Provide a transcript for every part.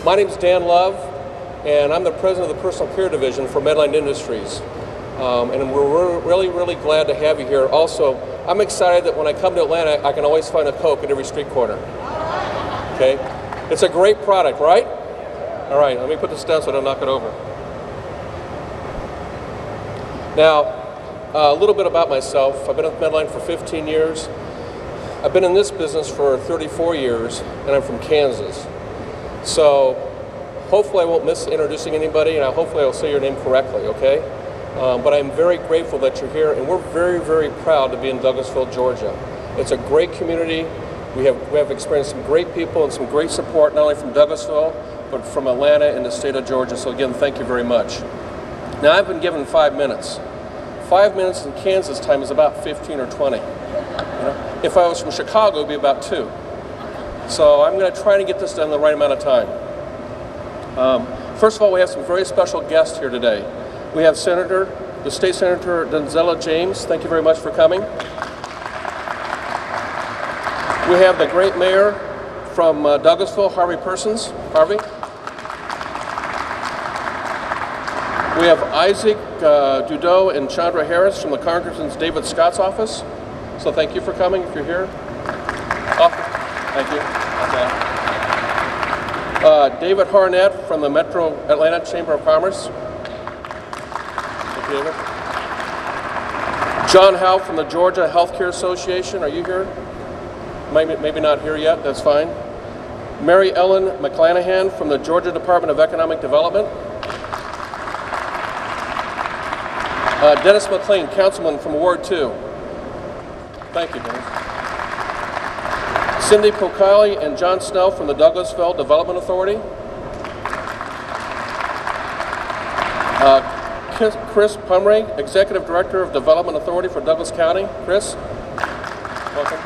My name's Dan Love, and I'm the president of the Personal Care Division for Medline Industries. And we're really glad to have you here. Also, I'm excited that when I come to Atlanta, I can always find a Coke at every street corner. Okay? It's a great product, right? All right, let me put this down so I don't knock it over. Now, a little bit about myself. I've been at Medline for 15 years. I've been in this business for 34 years, and I'm from Kansas. So, hopefully I won't miss introducing anybody, and hopefully I'll say your name correctly, okay? But I'm very grateful that you're here, and we're very proud to be in Douglasville, Georgia. It's a great community. We have experienced some great people and some great support, not only from Douglasville, but from Atlanta and the state of Georgia. So again, thank you very much. Now, I've been given 5 minutes. 5 minutes in Kansas time is about 15 or 20. You know? If I was from Chicago, it'd be about 2. So I'm going to try to get this done in the right amount of time. First of all, we have some very special guests here today. We have the State Senator Donzella James. Thank you very much for coming. We have the great mayor from Douglasville, Harvey Persons. Harvey. We have Isaac Dudeau and Chandra Harris from the Congressman David Scott's office. So thank you for coming if you're here. Oh, thank you. Okay. David Harnett from the Metro Atlanta Chamber of Commerce. Thank you, David. John Howe from the Georgia Healthcare Association. Are you here? Maybe not here yet, that's fine. Mary Ellen McClanahan from the Georgia Department of Economic Development. Dennis McLean, Councilman from Ward 2. Thank you, Dennis. Cindy Pocali and John Snell from the Douglasville Development Authority. Chris Pumray, Executive Director of Development Authority for Douglas County. Chris, welcome.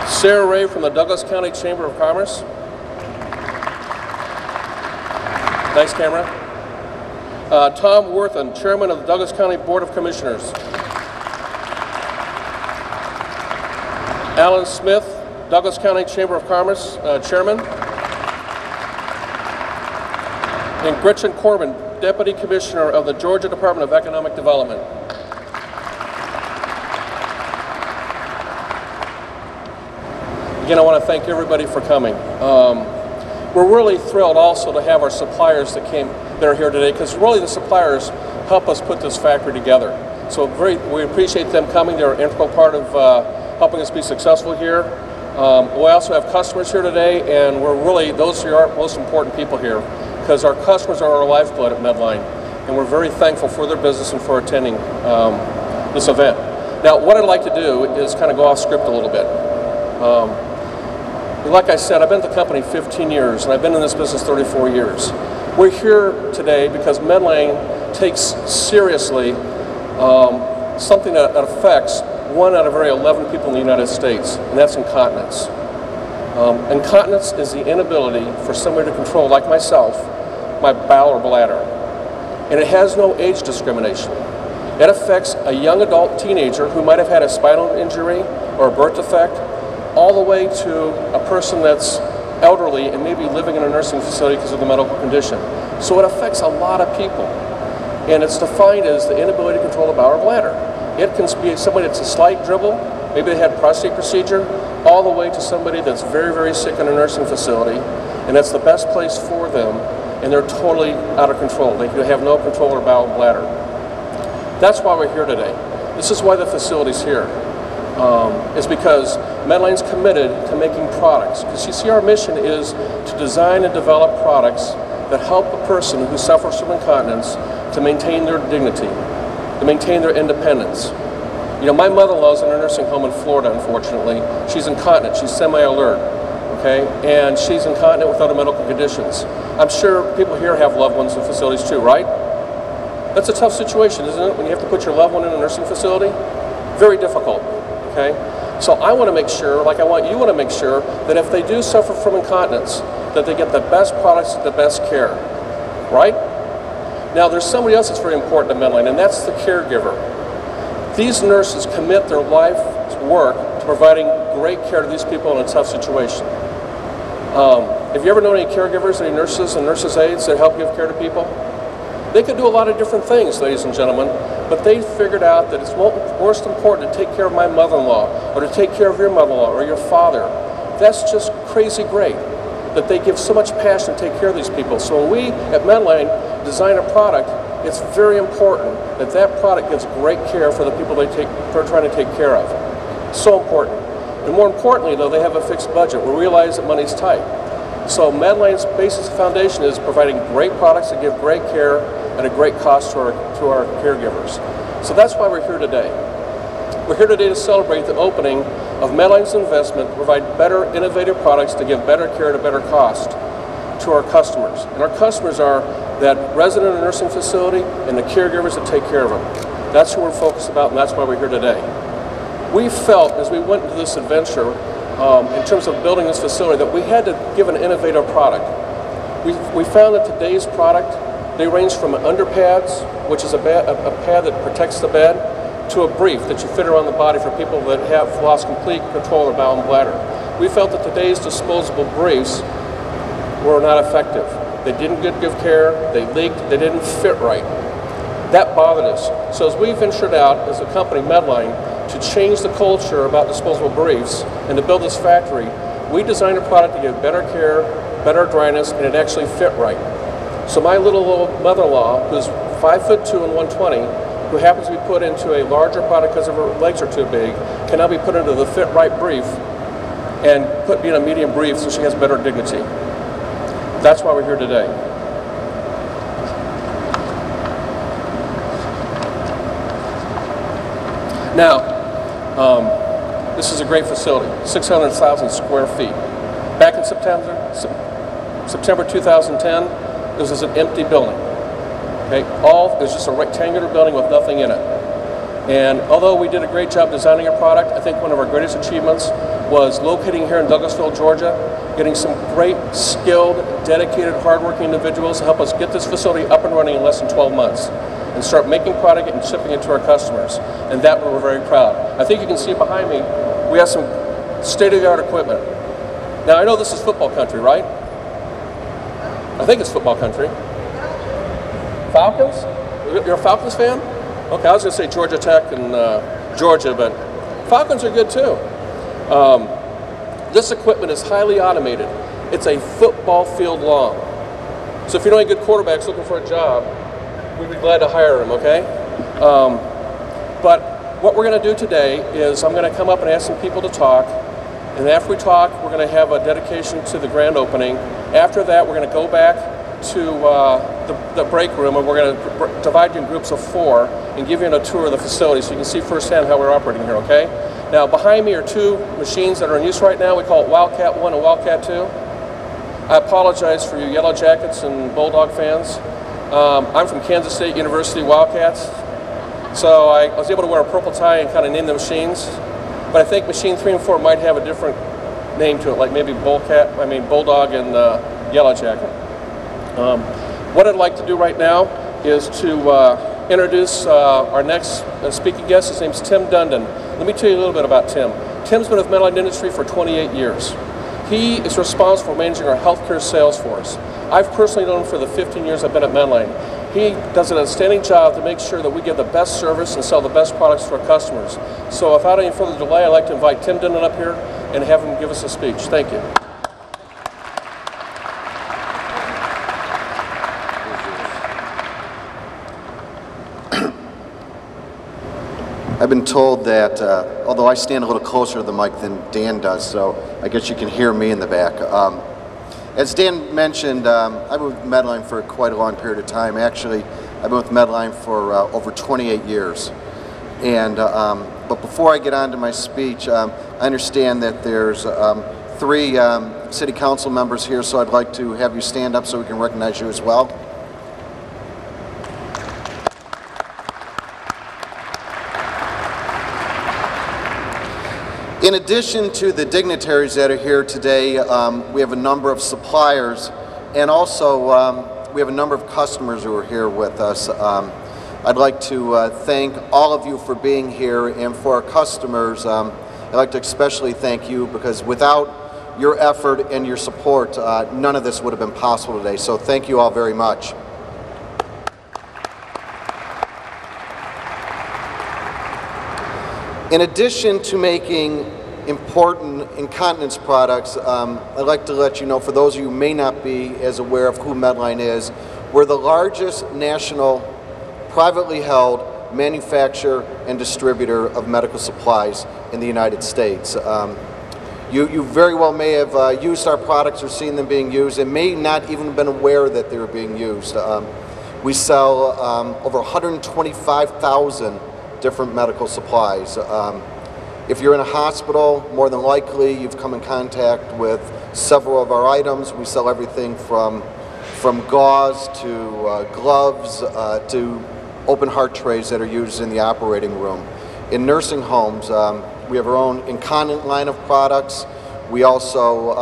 Sarah Ray from the Douglas County Chamber of Commerce. Nice camera. Tom Worthen, Chairman of the Douglas County Board of Commissioners. Alan Smith, Douglas County Chamber of Commerce Chairman. And Gretchen Corbin, Deputy Commissioner of the Georgia Department of Economic Development. Again, I want to thank everybody for coming. We're really thrilled also to have our suppliers that are here today, because really the suppliers help us put this factory together. So we appreciate them coming. They're an integral part of helping us be successful here. We also have customers here today, and those are our most important people here, because our customers are our lifeblood at Medline, and we're very thankful for their business and for attending this event. Now, what I'd like to do is kind of go off script a little bit. Like I said, I've been at the company 15 years, and I've been in this business 34 years. We're here today because Medline takes seriously something that affects 1 out of every 11 people in the United States, and that's incontinence. Incontinence is the inability for somebody to control, like myself, my bowel or bladder. And it has no age discrimination. It affects a young adult teenager who might have had a spinal injury or a birth defect, all the way to a person that's elderly and maybe living in a nursing facility because of the medical condition. So it affects a lot of people. And it's defined as the inability to control the bowel or bladder. It can be somebody that's a slight dribble, maybe they had a prostate procedure, all the way to somebody that's very sick in a nursing facility, and that's the best place for them, and they're totally out of control. They have no control of their bowel and bladder. That's why we're here today. This is why the facility's here. Is because Medline's committed to making products. Because you see, our mission is to design and develop products that help a person who suffers from incontinence to maintain their dignity, to maintain their independence. You know, my mother-in-law's in a nursing home in Florida, unfortunately. She's incontinent, she's semi-alert, okay? And she's incontinent with other medical conditions. I'm sure people here have loved ones in facilities too, right? That's a tough situation, isn't it, when you have to put your loved one in a nursing facility? Very difficult. Okay? So I want to make sure, like I want you to make sure, that if they do suffer from incontinence, that they get the best products and the best care, right? Now, there's somebody else that's very important to Medline, and that's the caregiver. These nurses commit their life's work to providing great care to these people in a tough situation. Have you ever known any caregivers, any nurses and nurses' aides that help give care to people? They could do a lot of different things, ladies and gentlemen, but they figured out that it's most important to take care of my mother-in-law, or to take care of your mother-in-law, or your father. That's just crazy great, that they give so much passion to take care of these people. So when we at Medline design a product, it's very important that that product gives great care for the people they're trying to take care of. So important. And more importantly, though, they have a fixed budget. We realize that money's tight. So Medline's basis foundation is providing great products that give great care at a great cost to our caregivers. So that's why we're here today. We're here today to celebrate the opening of Medline's investment to provide better, innovative products to give better care at a better cost to our customers. And our customers are that resident or nursing facility and the caregivers that take care of them. That's who we're focused about, and that's why we're here today. We felt, as we went into this adventure, in terms of building this facility, that we had to give an innovative product. We found that today's product, they range from underpads, which is a pad that protects the bed, to a brief that you fit around the body for people that have lost complete control of their bowel and bladder. We felt that today's disposable briefs were not effective. They didn't give care, they leaked, they didn't fit right. That bothered us. So as we ventured out as a company, Medline, to change the culture about disposable briefs and to build this factory, we designed a product to give better care, better dryness, and it actually fit right. So my little mother-in-law, who's 5'2" and 120, who happens to be put into a larger product because of her legs are too big, can now be put into the fit right brief and put me in a medium brief so she has better dignity. That's why we're here today. Now, this is a great facility, 600,000 square feet. Back in September 2010, this was an empty building. Okay, it was just a rectangular building with nothing in it. And although we did a great job designing a product, I think one of our greatest achievements was locating here in Douglasville, Georgia, getting some great, skilled, dedicated, hardworking individuals to help us get this facility up and running in less than 12 months and start making product and shipping it to our customers. And that we're very proud. I think you can see behind me, we have some state-of-the-art equipment. Now, I know this is football country, right? I think it's football country. Falcons? You're a Falcons fan? Okay, I was going to say Georgia Tech and Georgia, but Falcons are good too. This equipment is highly automated. It's a football field long. So if you know any good quarterbacks looking for a job, we'd be glad to hire them, okay? But what we're going to do today is I'm going to come up and ask some people to talk. And after we talk, we're going to have a dedication to the grand opening. After that, we're going to go back to the break room, and we're going to divide you in groups of 4 and give you a tour of the facility so you can see firsthand how we're operating here, okay? Now, behind me are 2 machines that are in use right now. We call it Wildcat 1 and Wildcat 2. I apologize for you Yellow Jackets and Bulldog fans. I'm from Kansas State University Wildcats, so I was able to wear a purple tie and kind of name the machines. But I think machine 3 and 4 might have a different name to it, like maybe Bulldog and Yellow Jacket. What I'd like to do right now is to introduce our next speaking guest. His name's Tim Dundon. Let me tell you a little bit about Tim. Tim's been with Medline Industry for 28 years. He is responsible for managing our healthcare sales force. I've personally known him for the 15 years I've been at Medline. He does an outstanding job to make sure that we give the best service and sell the best products to our customers. So without any further delay, I'd like to invite Tim Dundon up here and have him give us a speech. Thank you. I've been told that, although I stand a little closer to the mic than Dan does, so I guess you can hear me in the back. As Dan mentioned, I've been with Medline for quite a long period of time. Actually, I've been with Medline for over 28 years. And but before I get on to my speech, I understand that there's 3 city council members here, so I'd like to have you stand up so we can recognize you as well. In addition to the dignitaries that are here today, we have a number of suppliers, and also we have a number of customers who are here with us. I'd like to thank all of you for being here, and for our customers, I'd like to especially thank you, because without your effort and your support, none of this would have been possible today. So thank you all very much. In addition to making important incontinence products, I'd like to let you know, for those of you who may not be as aware of who Medline is, we're the largest national privately held manufacturer and distributor of medical supplies in the United States. You very well may have used our products or seen them being used and may not even have been aware that they were being used. We sell over 125,000 different medical supplies. If you're in a hospital, more than likely you've come in contact with several of our items. We sell everything from gauze to gloves to open heart trays that are used in the operating room. In nursing homes, we have our own incontinent line of products. We also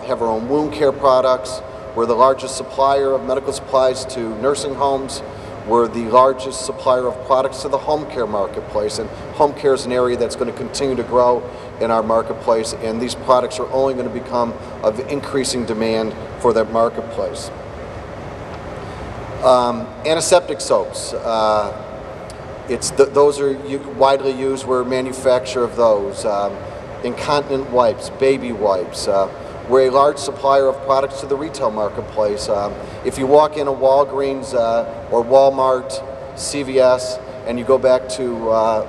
have our own wound care products. We're the largest supplier of medical supplies to nursing homes. We're the largest supplier of products to the home care marketplace, and home care is an area that's going to continue to grow in our marketplace, and these products are only going to become of increasing demand for that marketplace. Antiseptic soaps, those are widely used. We're a manufacturer of those. Incontinent wipes, baby wipes. We're a large supplier of products to the retail marketplace. If you walk in a Walgreens or Walmart, CVS, and you go back to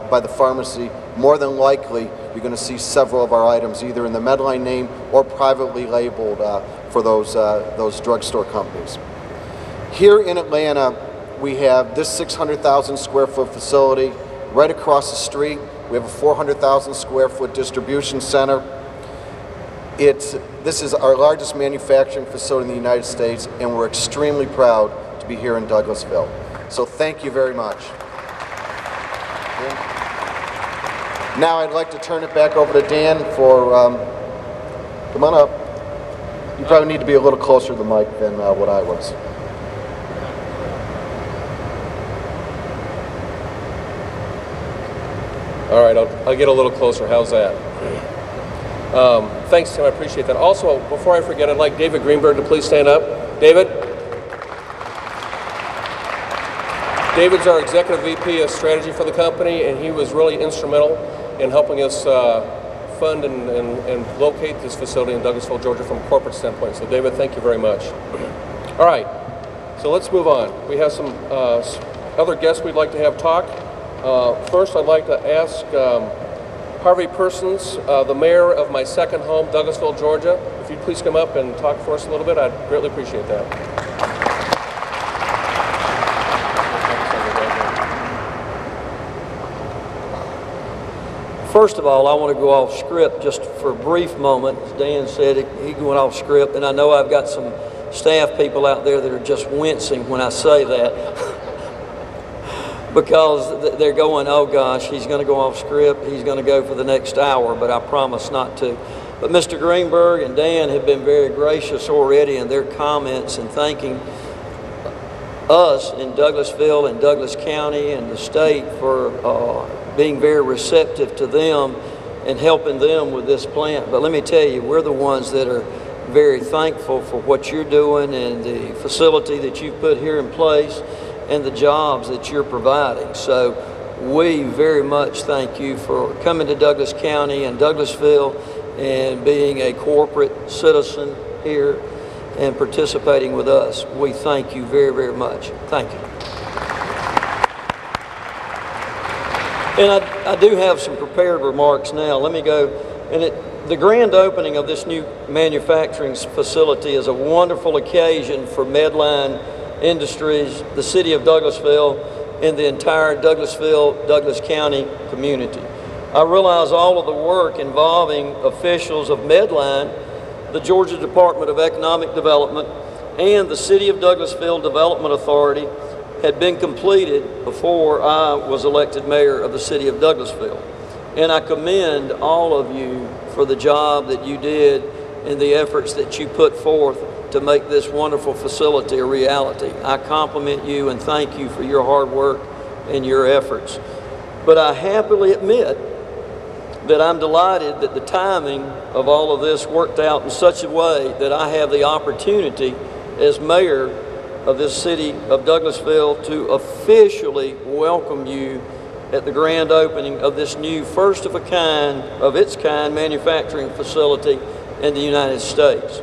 by the pharmacy, more than likely you're going to see several of our items either in the Medline name or privately labeled for those drugstore companies. Here in Atlanta, we have this 600,000 square foot facility. Right across the street, we have a 400,000 square foot distribution center. This is our largest manufacturing facility in the United States, and we're extremely proud to be here in Douglasville. So thank you very much. Now I'd like to turn it back over to Dan for, come on up. You probably need to be a little closer to the mic than what I was. All right, I'll get a little closer. How's that? Thanks, Tim. I appreciate that. Also, before I forget, I'd like David Greenberg to please stand up. David? David's our Executive VP of Strategy for the company, and he was really instrumental in helping us fund and locate this facility in Douglasville, Georgia from a corporate standpoint. So, David, thank you very much. All right, so let's move on. We have some other guests we'd like to have talk. First, I'd like to ask Harvey Persons, the mayor of my second home, Douglasville, Georgia. If you'd please come up and talk for us a little bit, I'd greatly appreciate that. First of all, I want to go off script just for a brief moment. As Dan said, he went off script, and I know I've got some staff people out there that are just wincing when I say that. Because they're going, oh gosh, he's going to go off script, he's going to go for the next hour, but I promise not to. But Mr. Greenberg and Dan have been very gracious already in their comments and thanking us in Douglasville and Douglas County and the state for being very receptive to them and helping them with this plant. But let me tell you, we're the ones that are very thankful for what you're doing and the facility that you've put here in place and the jobs that you're providing. So we very much thank you for coming to Douglas County and Douglasville and being a corporate citizen here and participating with us. We thank you very, very much. Thank you. And I do have some prepared remarks now. Let me go. And the grand opening of this new manufacturing facility is a wonderful occasion for Medline Industries, the city of Douglasville, and the entire Douglasville, Douglas County community. I realize all of the work involving officials of Medline, the Georgia Department of Economic Development, and the City of Douglasville Development Authority had been completed before I was elected mayor of the city of Douglasville. And I commend all of you for the job that you did and the efforts that you put forth to make this wonderful facility a reality. I compliment you and thank you for your hard work and your efforts. But I happily admit that I'm delighted that the timing of all of this worked out in such a way that I have the opportunity as mayor of this city of Douglasville to officially welcome you at the grand opening of this new first of its kind manufacturing facility in the United States.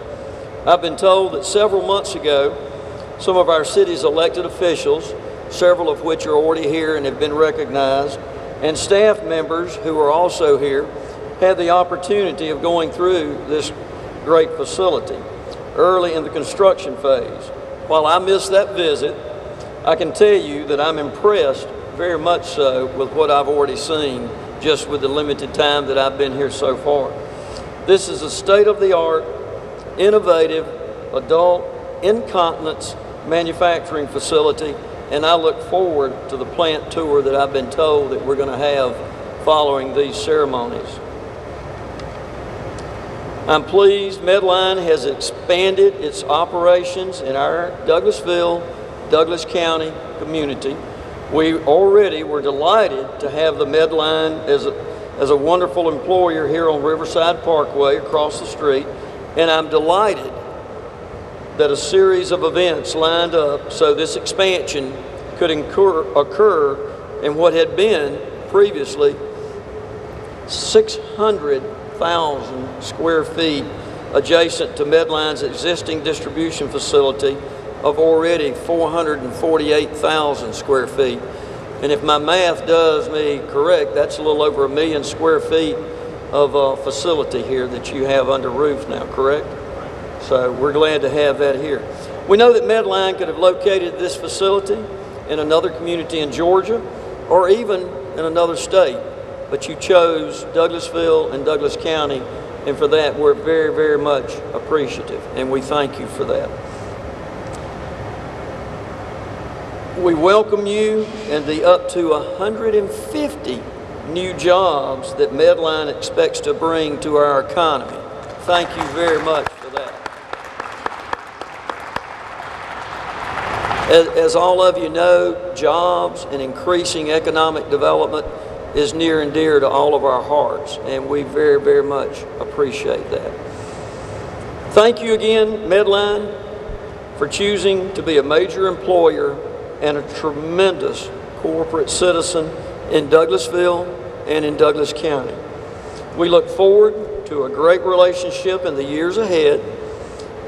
I've been told that several months ago, some of our city's elected officials, several of which are already here and have been recognized, and staff members who are also here, had the opportunity of going through this great facility early in the construction phase. While I missed that visit, I can tell you that I'm impressed very much so with what I've already seen just with the limited time that I've been here so far. This is a state-of-the-art, innovative, adult incontinence manufacturing facility, and I look forward to the plant tour that I've been told that we're going to have following these ceremonies. I'm pleased Medline has expanded its operations in our Douglasville, Douglas County community. We already were delighted to have the Medline as a wonderful employer here on Riverside Parkway across the street, and I'm delighted that a series of events lined up so this expansion could occur in what had been previously 600,000 square feet adjacent to Medline's existing distribution facility of already 448,000 square feet. And if my math does me correct, that's a little over 1 million square feet of facility here that you have under roof now, correct? So we're glad to have that here. We know that Medline could have located this facility in another community in Georgia or even in another state, but you chose Douglasville and Douglas County, and for that we're very, very much appreciative, and we thank you for that. We welcome you and the up to 150 new jobs that Medline expects to bring to our economy. Thank you very much for that. As all of you know, jobs and increasing economic development is near and dear to all of our hearts, and we very, very much appreciate that. Thank you again, Medline, for choosing to be a major employer and a tremendous corporate citizen in Douglasville and in Douglas County. We look forward to a great relationship in the years ahead,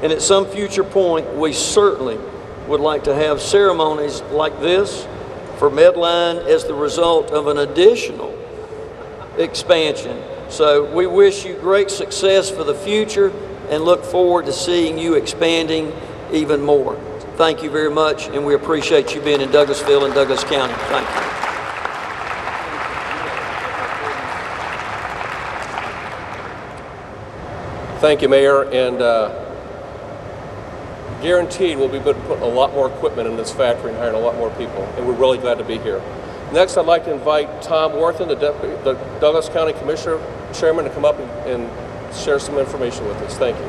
and at some future point, we certainly would like to have ceremonies like this for Medline as the result of an additional expansion. So we wish you great success for the future and look forward to seeing you expanding even more. Thank you very much, and we appreciate you being in Douglasville and Douglas County. Thank you. Thank you, Mayor, and guaranteed we'll be putting a lot more equipment in this factory and hiring a lot more people, and we're really glad to be here. Next, I'd like to invite Tom Worthen, the Douglas County Commissioner Chairman, to come up and share some information with us. Thank you.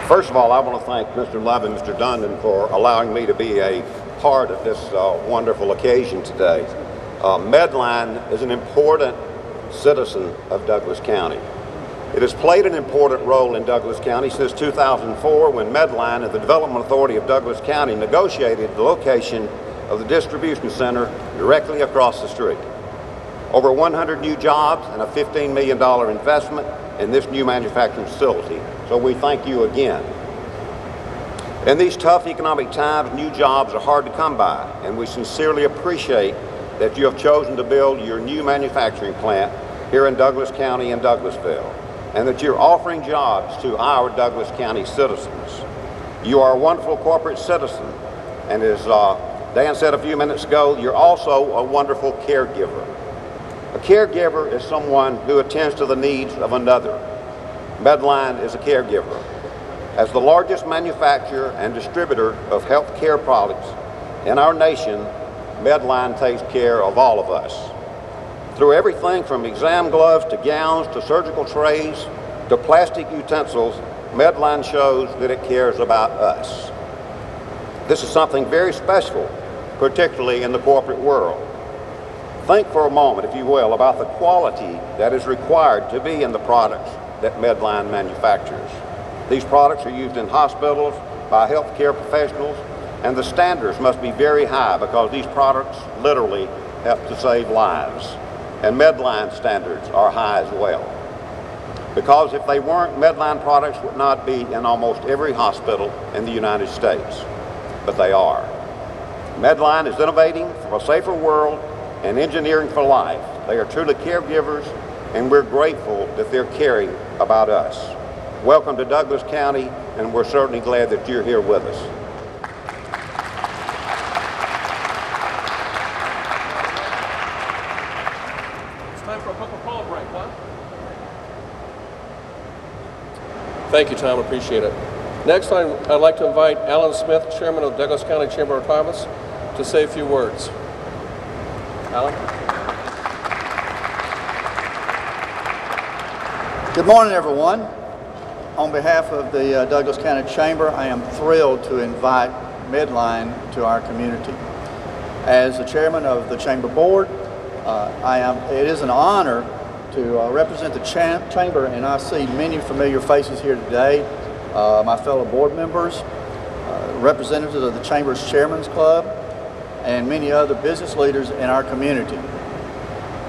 First of all, I want to thank Mr. Love and Mr. Dundon for allowing me to be a part of this wonderful occasion today. Medline is an important citizen of Douglas County. It has played an important role in Douglas County since 2004 when Medline and the Development Authority of Douglas County negotiated the location of the distribution center directly across the street. Over 100 new jobs and a $15 million investment in this new manufacturing facility. So we thank you again. In these tough economic times, new jobs are hard to come by, and we sincerely appreciate that you have chosen to build your new manufacturing plant here in Douglas County and Douglasville, and that you're offering jobs to our Douglas County citizens. You are a wonderful corporate citizen, and as Dan said a few minutes ago, you're also a wonderful caregiver. A caregiver is someone who attends to the needs of another. Medline is a caregiver. As the largest manufacturer and distributor of health care products in our nation, Medline takes care of all of us. Through everything from exam gloves to gowns to surgical trays to plastic utensils, Medline shows that it cares about us. This is something very special particularly in the corporate world. Think for a moment, if you will, about the quality that is required to be in the products that Medline manufactures. These products are used in hospitals by healthcare professionals, and the standards must be very high because these products literally help to save lives. And Medline standards are high as well. Because if they weren't, Medline products would not be in almost every hospital in the United States, but they are. Medline is innovating for a safer world and engineering for life. They are truly caregivers, and we're grateful that they're caring about us. Welcome to Douglas County, and we're certainly glad that you're here with us. It's time for a Coca-Cola break, huh? Thank you, Tom. Appreciate it. Next, I'd like to invite Alan Smith, Chairman of Douglas County Chamber of Commerce, to say a few words. Alan? Good morning, everyone. On behalf of the Douglas County Chamber, I am thrilled to invite Medline to our community. As the chairman of the Chamber Board, it is an honor to represent the Chamber, and I see many familiar faces here today, my fellow board members, representatives of the Chamber's Chairman's Club, and many other business leaders in our community.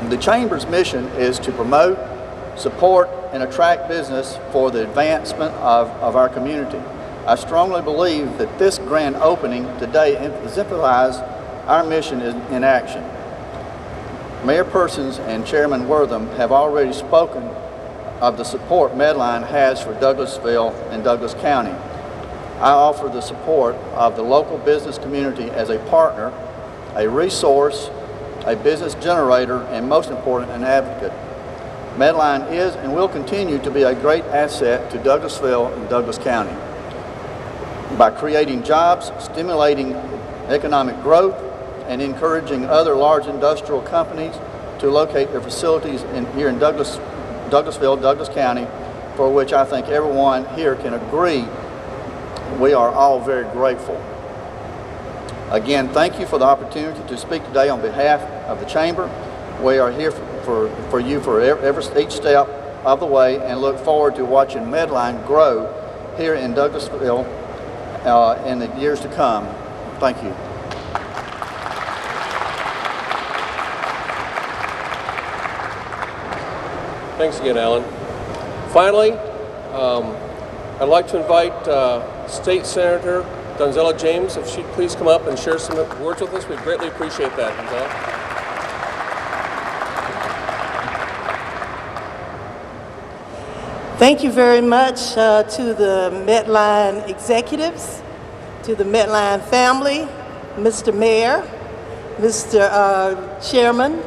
The Chamber's mission is to promote, support, and attract business for the advancement of our community. I strongly believe that this grand opening today exemplifies our mission in action. Mayor Persons and Chairman Wortham have already spoken of the support Medline has for Douglasville and Douglas County. I offer the support of the local business community as a partner, a resource, a business generator, and most important, an advocate. Medline is and will continue to be a great asset to Douglasville and Douglas County by creating jobs, stimulating economic growth, and encouraging other large industrial companies to locate their facilities here in Douglasville, Douglas County, for which I think everyone here can agree we are all very grateful. Again, thank you for the opportunity to speak today on behalf of the Chamber. We are here for you for each step of the way and look forward to watching Medline grow here in Douglasville in the years to come. Thank you. Thanks again, Alan. Finally, I'd like to invite State Senator Donzella James, if she'd please come up and share some words with us. We'd greatly appreciate that, Donzella. Thank you very much to the Medline executives, to the Medline family, Mr. Mayor, Mr. Chairman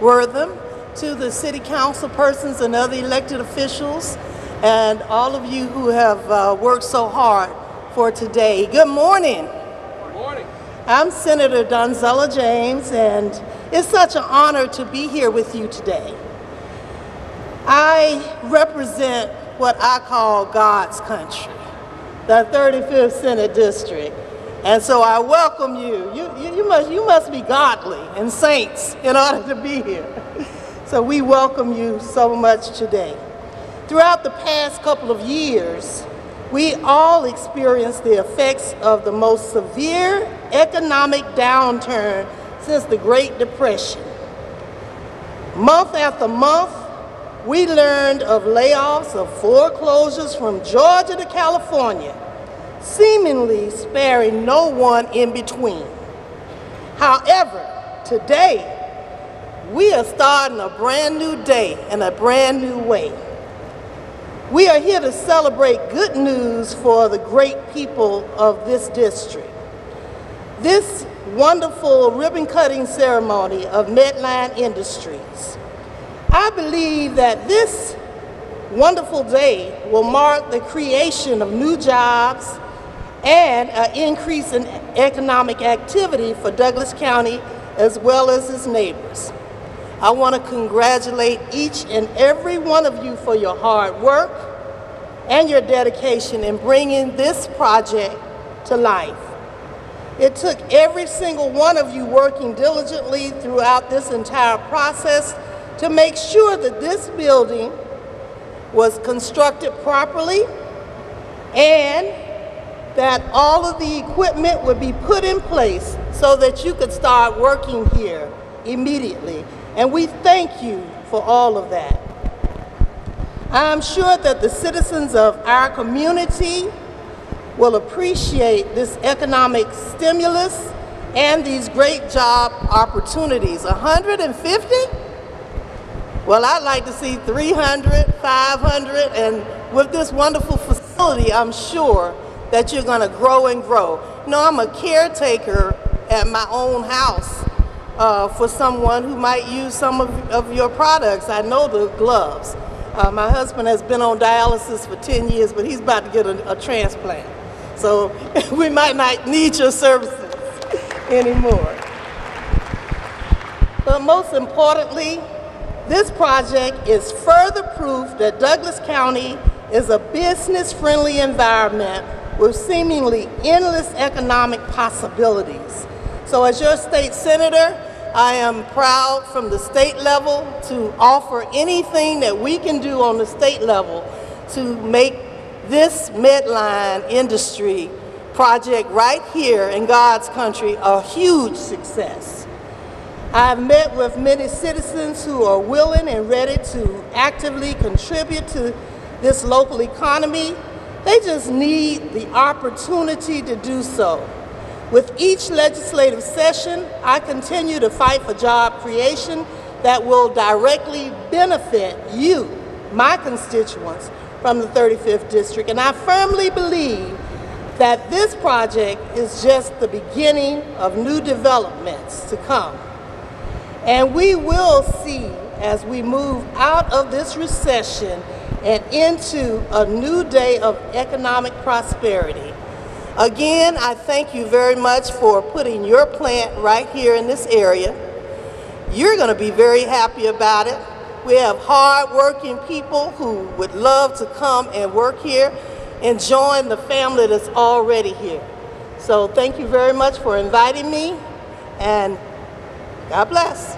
Wortham, to the city council persons and other elected officials, and all of you who have worked so hard for today. Good morning. Good morning. I'm Senator Donzella James, and it's such an honor to be here with you today. I represent what I call God's country, the 35th Senate District. And so I welcome you. You must be godly and saints in order to be here. So we welcome you so much today. Throughout the past couple of years, we all experienced the effects of the most severe economic downturn since the Great Depression. Month after month, we learned of layoffs, of foreclosures from Georgia to California, seemingly sparing no one in between. However, today, we are starting a brand new day in a brand new way. We are here to celebrate good news for the great people of this district. This wonderful ribbon-cutting ceremony of Medline Industries. I believe that this wonderful day will mark the creation of new jobs and an increase in economic activity for Douglas County as well as its neighbors. I want to congratulate each and every one of you for your hard work and your dedication in bringing this project to life. It took every single one of you working diligently throughout this entire process to make sure that this building was constructed properly and that all of the equipment would be put in place so that you could start working here immediately. And we thank you for all of that. I'm sure that the citizens of our community will appreciate this economic stimulus and these great job opportunities. 150? Well, I'd like to see 300, 500, and with this wonderful facility, I'm sure that you're going to grow and grow. You know, I'm a caretaker at my own house for someone who might use some of your products. I know the gloves. My husband has been on dialysis for 10 years, but he's about to get a transplant. So we might not need your services anymore. But most importantly, this project is further proof that Douglas County is a business-friendly environment with seemingly endless economic possibilities. So as your state senator, I am proud from the state level to offer anything that we can do on the state level to make this Medline industry project right here in God's country a huge success. I've met with many citizens who are willing and ready to actively contribute to this local economy. They just need the opportunity to do so. With each legislative session, I continue to fight for job creation that will directly benefit you, my constituents, from the 35th District. And I firmly believe that this project is just the beginning of new developments to come. And we will see, as we move out of this recession and into a new day of economic prosperity. Again, I thank you very much for putting your plant right here in this area. You're going to be very happy about it. We have hard-working people who would love to come and work here and join the family that's already here. So thank you very much for inviting me, and God bless.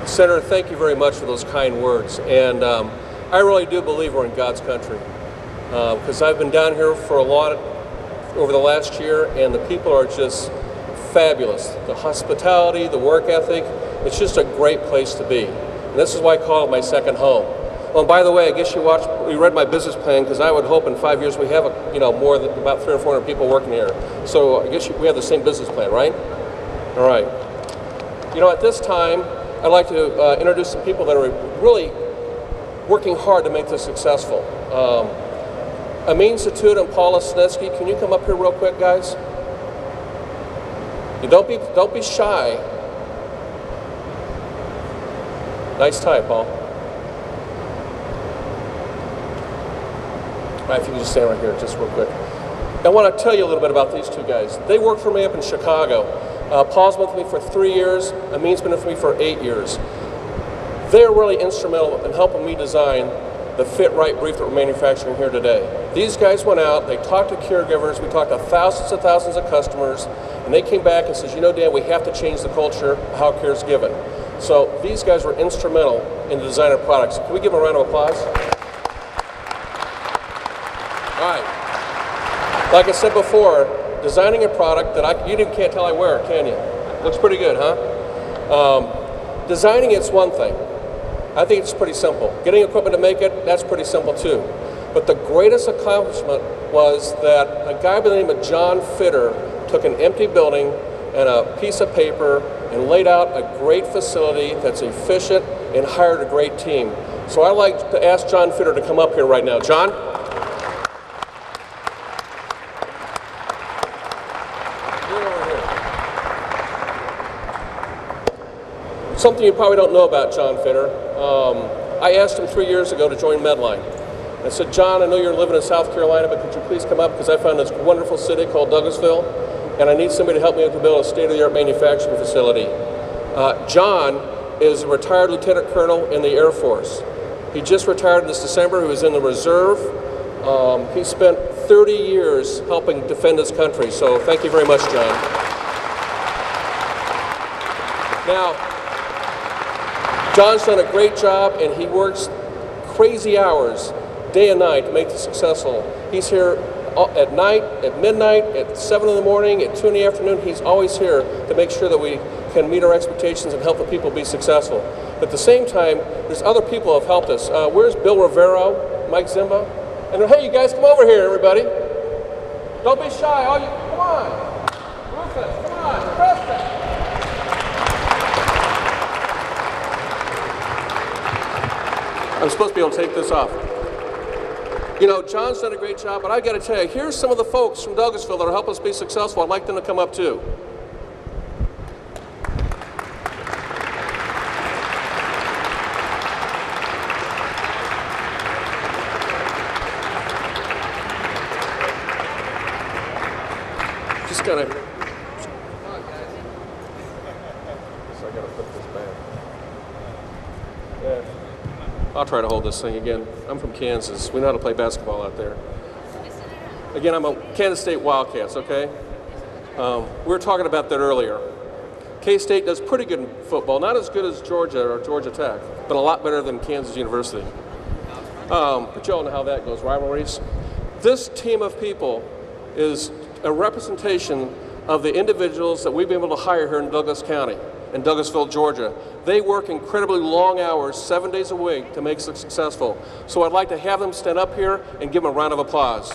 Senator, thank you very much for those kind words. And I really do believe we're in God's country. Because I've been down here for a lot over the last year, and the people are just fabulous. The hospitality, the work ethic, it's just a great place to be. And this is why I call it my second home. Oh, and by the way, I guess you read my business plan, because I would hope in 5 years we have more than about 300 or 400 people working here. So I guess we have the same business plan, right? All right. At this time, I'd like to introduce some people that are really working hard to make this successful. Amin Satut and Paula Snetsky, can you come up here real quick, guys? Don't be shy. Nice tie, Paul. All right, if you can just stand right here just real quick. I want to tell you a little bit about these two guys. They work for me up in Chicago. Paul's been with me for 3 years. Amin's been with me for 8 years. They're really instrumental in helping me design the Fit Right brief that we're manufacturing here today. These guys went out, they talked to caregivers, we talked to thousands and thousands of customers, and they came back and said, Dan, we have to change the culture of how care is given. So these guys were instrumental in the design of products. Can we give them a round of applause? All right. Like I said before, designing a product that you can't tell I wear it, can you? Looks pretty good, huh? Designing it's one thing. I think it's pretty simple. Getting equipment to make it, that's pretty simple too. But the greatest accomplishment was that a guy by the name of John Fitter took an empty building and a piece of paper and laid out a great facility that's efficient and hired a great team. So I'd like to ask John Fitter to come up here right now. John? Something you probably don't know about John Fitter. I asked him 3 years ago to join Medline. I said, John, I know you're living in South Carolina, but could you please come up, because I found this wonderful city called Douglasville, and I need somebody to help me to build a state-of-the-art manufacturing facility. John is a retired lieutenant colonel in the Air Force. He just retired this December. He was in the reserve. He spent 30 years helping defend his country, so thank you very much, John. Now, John's done a great job, and he works crazy hours, day and night, to make this successful. He's here at night, at midnight, at 7 in the morning, at 2 in the afternoon. He's always here to make sure that we can meet our expectations and help the people be successful. At the same time, there's other people who have helped us. Where's Bill Rivero, Mike Zimba? And hey, you guys, come over here, everybody. Don't be shy. All you, come on. Rufus, come on. Preston. I'm supposed to be able to take this off. You know, John's done a great job, but I got to tell you, here's some of the folks from Douglasville that are helping us be successful. I'd like them to come up too. Just kind of. So I got to put this back. Yeah. I'll try to hold this thing again. I'm from Kansas. We know how to play basketball out there. Again, I'm a Kansas State Wildcats, okay? We were talking about that earlier. K-State does pretty good in football. Not as good as Georgia or Georgia Tech, but a lot better than Kansas University. But you all know how that goes, rivalries. This team of people is a representation of the individuals that we've been able to hire here in Douglas County, in Douglasville, Georgia. They work incredibly long hours, 7 days a week, to make us successful. So I'd like to have them stand up here and give them a round of applause.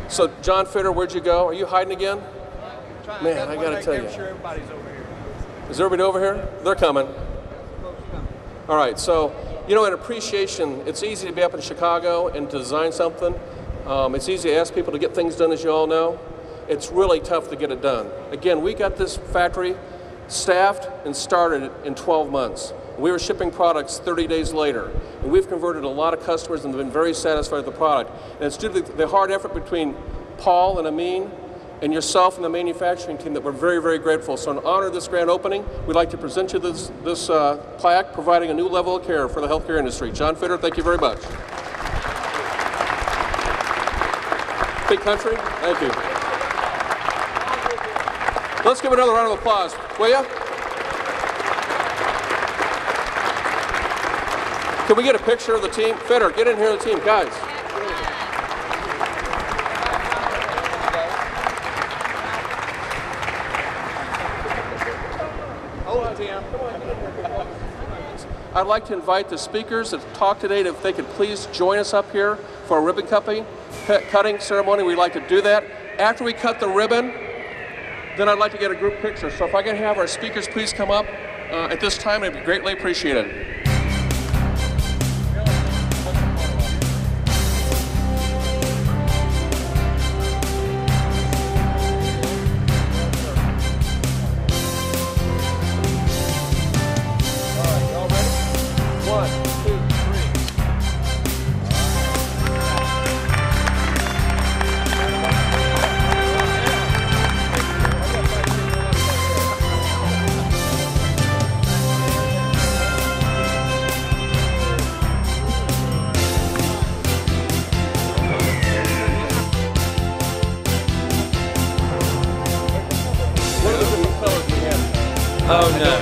So, John Fitter, where'd you go? Are you hiding again? Man, I gotta tell you. Sure everybody's over here. Is everybody over here? They're coming. All right, so, you know, in appreciation, it's easy to be up in Chicago and to design something. It's easy to ask people to get things done, as you all know. It's really tough to get it done. Again, we got this factory staffed and started in 12 months. We were shipping products 30 days later, and we've converted a lot of customers and been very satisfied with the product. And it's due to the hard effort between Paul and Amin and yourself and the manufacturing team that we're very, very grateful. So in honor of this grand opening, we'd like to present you this plaque providing a new level of care for the healthcare industry. John Fitter, thank you very much. Big country, thank you. Let's give another round of applause, will ya? Can we get a picture of the team? Fitter, get in here, the team, guys. Hold on, Tim. I'd like to invite the speakers that talk today if they could please join us up here for a ribbon cutting ceremony. We'd like to do that. After we cut the ribbon, then I'd like to get a group picture. So if I can have our speakers please come up at this time, it'd be greatly appreciated. Oh no.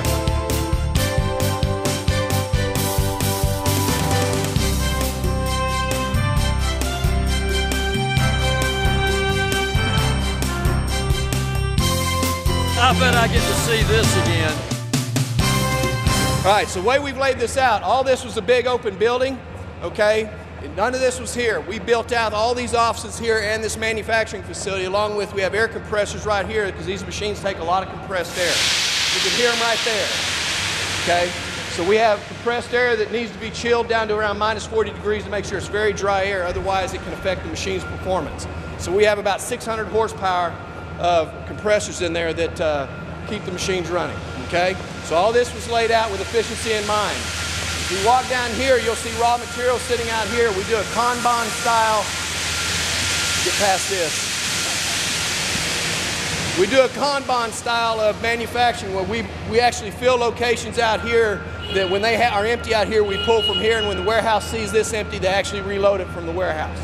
I bet I get to see this again. All right, so the way we've laid this out, all this was a big open building, okay? None of this was here. We built out all these offices here and this manufacturing facility, along with we have air compressors right here because these machines take a lot of compressed air. You can hear them right there, okay? So we have compressed air that needs to be chilled down to around minus 40 degrees to make sure it's very dry air, otherwise it can affect the machine's performance. So we have about 600 horsepower of compressors in there that keep the machines running, okay? So all this was laid out with efficiency in mind. If you walk down here, you'll see raw materials sitting out here. We do a Kanban style get past this. We do a Kanban style of manufacturing where we actually fill locations out here that when they are empty out here, we pull from here, and when the warehouse sees this empty, they actually reload it from the warehouse.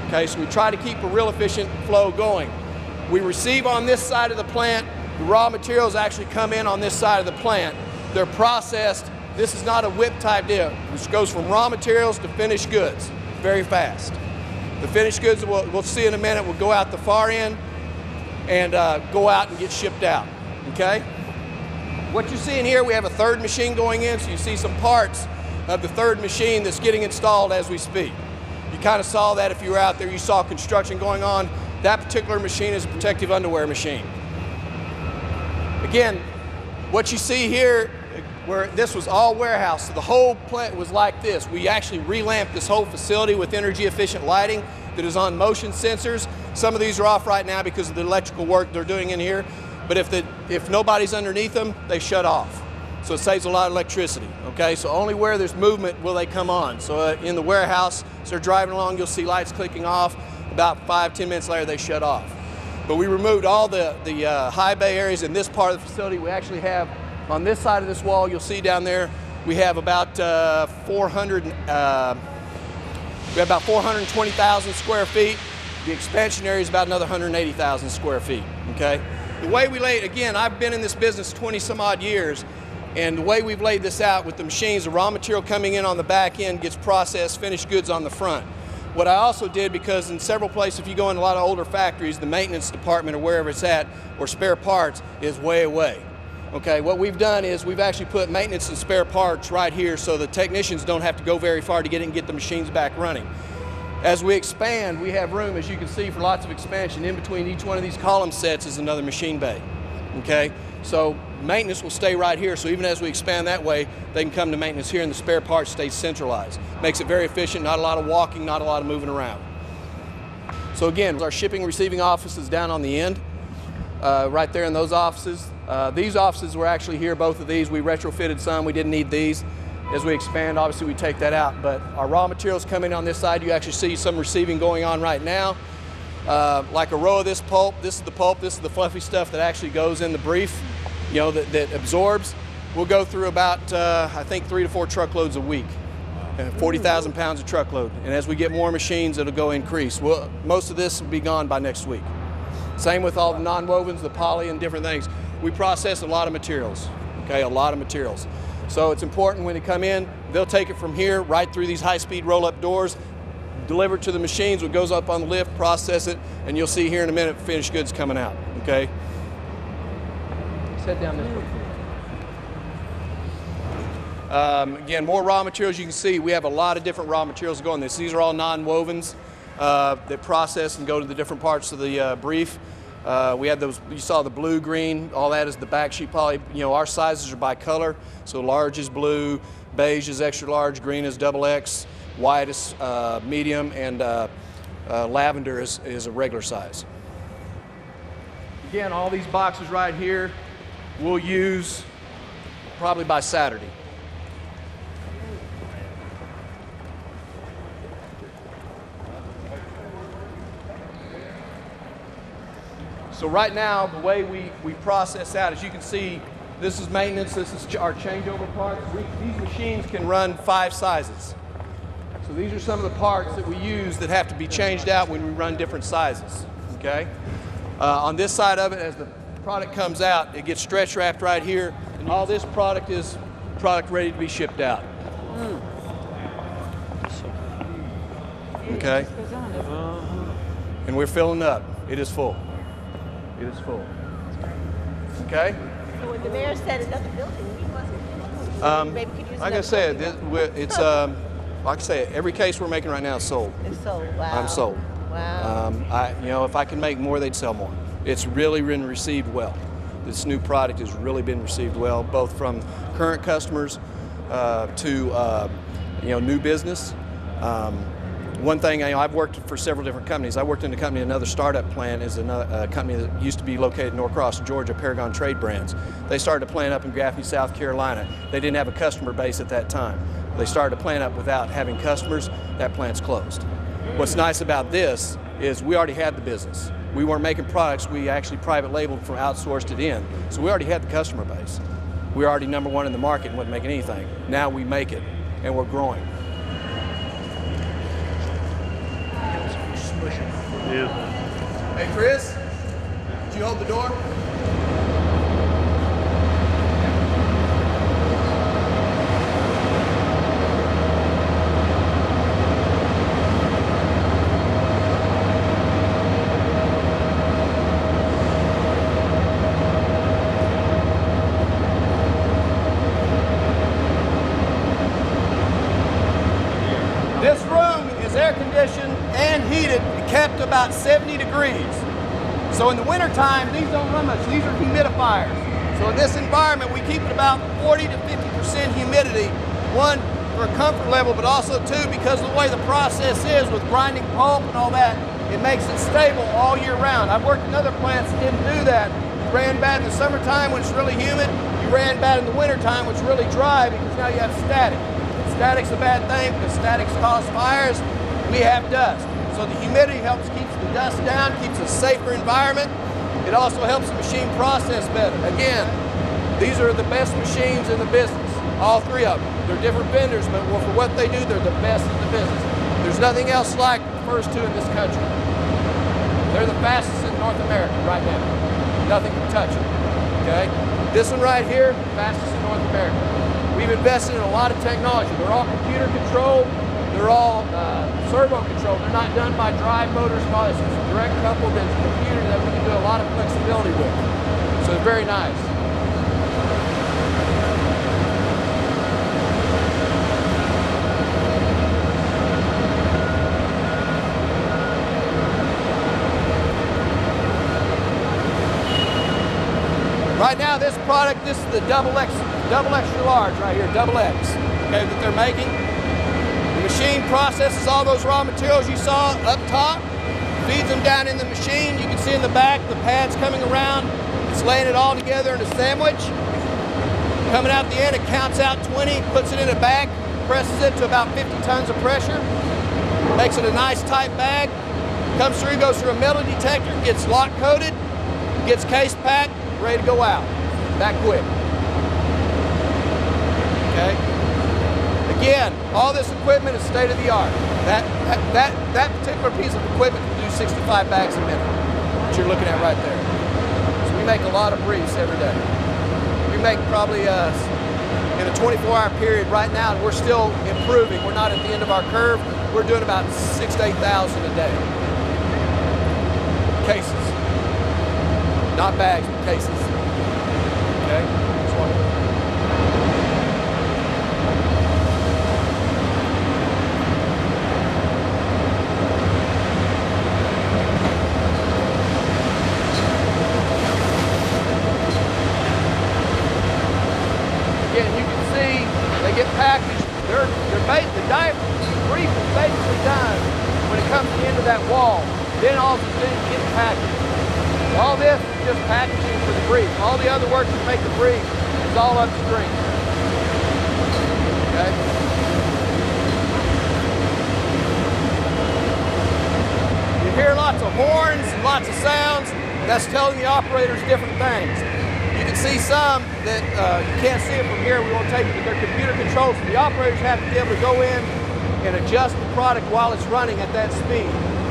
Okay, so we try to keep a real efficient flow going. We receive on this side of the plant, the raw materials actually come in on this side of the plant. They're processed. This is not a whip type deal, which goes from raw materials to finished goods very fast. The finished goods, we'll see in a minute, will go out the far end and go out and get shipped out, okay? What you're seeing here, we have a third machine going in, so you see some parts of the third machine that's getting installed as we speak. You kind of saw that if you were out there, you saw construction going on. That particular machine is a protective underwear machine. Again, what you see here, where this was all warehouse, so the whole plant was like this. We actually relamped this whole facility with energy efficient lighting that is on motion sensors. Some of these are off right now because of the electrical work they're doing in here, but if nobody's underneath them, they shut off. So it saves a lot of electricity, okay? So only where there's movement will they come on. So in the warehouse, as they're driving along, you'll see lights clicking off. About 5–10 minutes later, they shut off. But we removed all the high bay areas in this part of the facility. We actually have, on this side of this wall, you'll see down there, we have about 420,000 square feet. The expansion area is about another 180,000 square feet, okay? The way we lay it, again, I've been in this business 20 some odd years, and the way we've laid this out with the machines, the raw material coming in on the back end gets processed, finished goods on the front. What I also did, because in several places, if you go in a lot of older factories, the maintenance department or wherever it's at, or spare parts, is way away. Okay, what we've done is we've actually put maintenance and spare parts right here so the technicians don't have to go very far to get in and get the machines back running. As we expand, we have room, as you can see, for lots of expansion. In between each one of these column sets is another machine bay. Okay, so maintenance will stay right here, so even as we expand that way, they can come to maintenance here and the spare parts stay centralized. Makes it very efficient, not a lot of walking, not a lot of moving around. So again, our shipping and receiving office is down on the end, right there in those offices. These offices were actually here, both of these. We retrofitted some, we didn't need these. As we expand, obviously we take that out, but our raw materials come in on this side. You actually see some receiving going on right now. Like a row of this pulp, this is the pulp, this is the fluffy stuff that actually goes in the brief, you know, that absorbs. We'll go through about, I think, 3 to 4 truckloads a week, 40,000 pounds a truckload. And as we get more machines, it'll go increase. Most of this will be gone by next week. Same with all the non-wovens, the poly and different things. We process a lot of materials, okay, a lot of materials. So it's important when they come in, they'll take it from here right through these high-speed roll-up doors, deliver it to the machines, what goes up on the lift, process it, and you'll see here in a minute finished goods coming out, okay? Set down this one. Again, more raw materials. You can see we have a lot of different raw materials going this. These are all non-wovens that process and go to the different parts of the brief. We had those, you saw the blue, green, all that is the backsheet poly. You know, our sizes are by color, so large is blue, beige is extra large, green is XX, white is medium, and lavender is a regular size. Again, all these boxes right here we'll use probably by Saturday. So right now, the way we process out, as you can see, this is maintenance, this is our changeover parts. These machines can run 5 sizes. So these are some of the parts that we use that have to be changed out when we run different sizes, okay? On this side of it, as the product comes out, it gets stretch wrapped right here, and all this product is product ready to be shipped out. Okay? And we're filling up. It is full. It is full. Okay? So when the mayor said another building, he wasn't. Maybe could use like I said, it's like I say, every case we're making right now is sold. It's sold. Wow. I'm sold. Wow. You know, if I can make more, they'd sell more. It's really been received well. This new product has really been received well, both from current customers to you know, new business. One thing, you know, I've worked for several different companies. I worked in a company, another startup plant is a company that used to be located in Norcross, Georgia, Paragon Trade Brands. They started a plant up in Gaffney, South Carolina. They didn't have a customer base at that time. They started a plant up without having customers. That plant's closed. What's nice about this is we already had the business. We weren't making products, we actually private labeled for outsourced it in. So we already had the customer base. We were already #1 in the market and wasn't making anything. Now we make it, and we're growing. Yeah. Hey Chris, did you hold the door? This room is air conditioned and heated and kept about 70 degrees. So in the wintertime, these don't run much. These are humidifiers. So in this environment, we keep it about 40 to 50% humidity. One, for a comfort level, but also two, because of the way the process is with grinding pulp and all that, it makes it stable all year round. I've worked in other plants that didn't do that. You ran bad in the summertime when it's really humid. You ran bad in the wintertime when it's really dry, because now you have static. Static's a bad thing because statics cause fires. We have dust. So the humidity helps keep the dust down, keeps a safer environment. It also helps the machine process better. Again, these are the best machines in the business, all three of them. They're different vendors, but for what they do, they're the best in the business. There's nothing else like the first two in this country. They're the fastest in North America right now. Nothing can touch it, okay? This one right here, fastest in North America. We've invested in a lot of technology. They're all computer controlled. They're all servo controlled. They're not done by drive motors and all this. It's a direct coupled into a computer that we can do a lot of flexibility with. So it's very nice. Right now, this product, this is the double extra large right here, double X, okay, that they're making. The machine processes all those raw materials you saw up top, feeds them down in the machine. You can see in the back the pads coming around. It's laying it all together in a sandwich. Coming out the end, it counts out 20, puts it in a bag, presses it to about 50 tons of pressure, makes it a nice tight bag, comes through, goes through a metal detector, gets lock coated, gets case packed, ready to go out. That quick. Okay? Again, all this equipment is state of the art. That particular piece of equipment can do 65 bags a minute, that you're looking at right there. So we make a lot of briefs every day. We make probably in a 24-hour period right now, and we're still improving. We're not at the end of our curve. We're doing about 6,000 to 8,000 a day. Cases. Not bags, but cases. Okay? Just one. Again, you can see they get packaged. The diaper brief is basically done when it comes to the end of that wall. Then all the things get packaged. All this is just packaging for the brief. All the other work to make the brief is all upstream. Okay? You hear lots of horns and lots of sounds. That's telling the operators different things. You can see some that you can't see it from here. We won't take it, but they're computer controlled. So the operators have to be able to go in and adjust the product while it's running at that speed.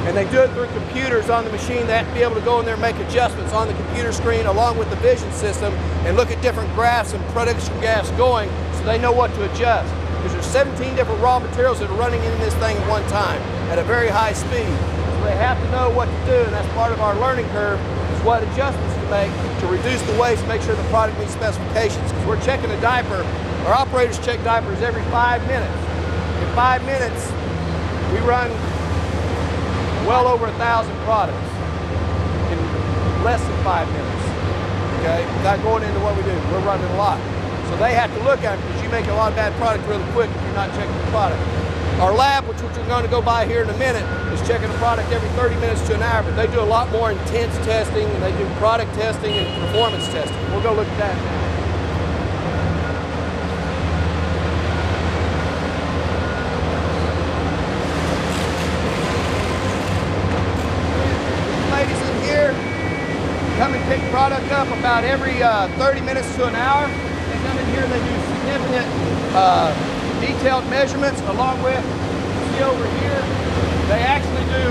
And they do it through computers on the machine. They have to be able to go in there and make adjustments on the computer screen along with the vision system and look at different graphs and production graphs going so they know what to adjust. Because there's 17 different raw materials that are running in this thing at one time at a very high speed. So they have to know what to do, and that's part of our learning curve, is what adjustments to make to reduce the waste, make sure the product meets specifications. Because we're checking a diaper. Our operators check diapers every 5 minutes. In 5 minutes, we run well over 1,000 products in less than 5 minutes, okay? Without going into what we do, we're running a lot. So they have to look at it because you make a lot of bad product really quick if you're not checking the product. Our lab, which we're going to go by here in a minute, is checking the product every 30 minutes to an hour, but they do a lot more intense testing, and they do product testing and performance testing. We'll go look at that now. up about every 30 minutes to an hour. They come in here, they do significant detailed measurements along with, see over here, they actually do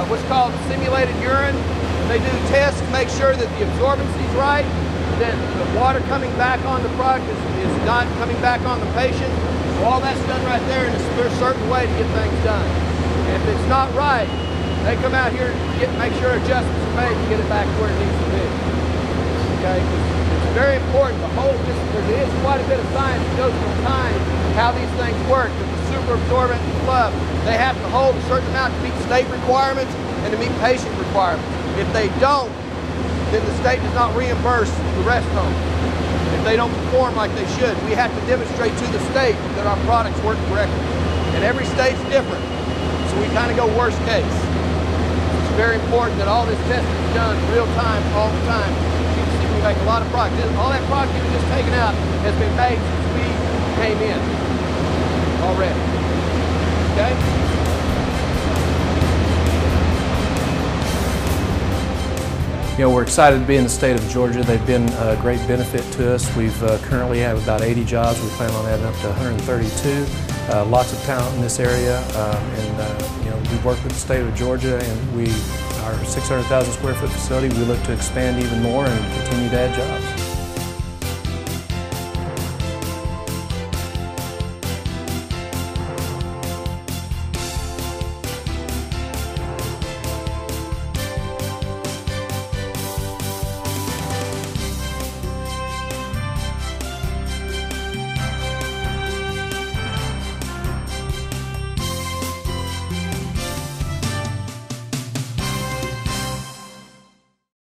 what's called simulated urine. They do tests to make sure that the absorbency is right, that the water coming back on the product is not coming back on the patient. So all that's done right there, and there's a certain way to get things done. And if it's not right, they come out here and make sure adjustments are made to get it back where it needs to be. Okay? It's very important to hold this, there is quite a bit of science that goes behind how these things work. With the super absorbent club, they have to hold a certain amount to meet state requirements and to meet patient requirements. If they don't, then the state does not reimburse the rest home. If they don't perform like they should, we have to demonstrate to the state that our products work correctly. And every state's different, so we kind of go worst case. It's very important that all this testing is done real time, all the time. You can see we make a lot of product. All that product that we just taken out has been made since we came in already. Okay? You know, we're excited to be in the state of Georgia. They've been a great benefit to us. We've currently have about 80 jobs. We plan on adding up to 132. Lots of talent in this area, you know, we work with the state of Georgia, and our 600,000 square foot facility, we look to expand even more and continue to add jobs.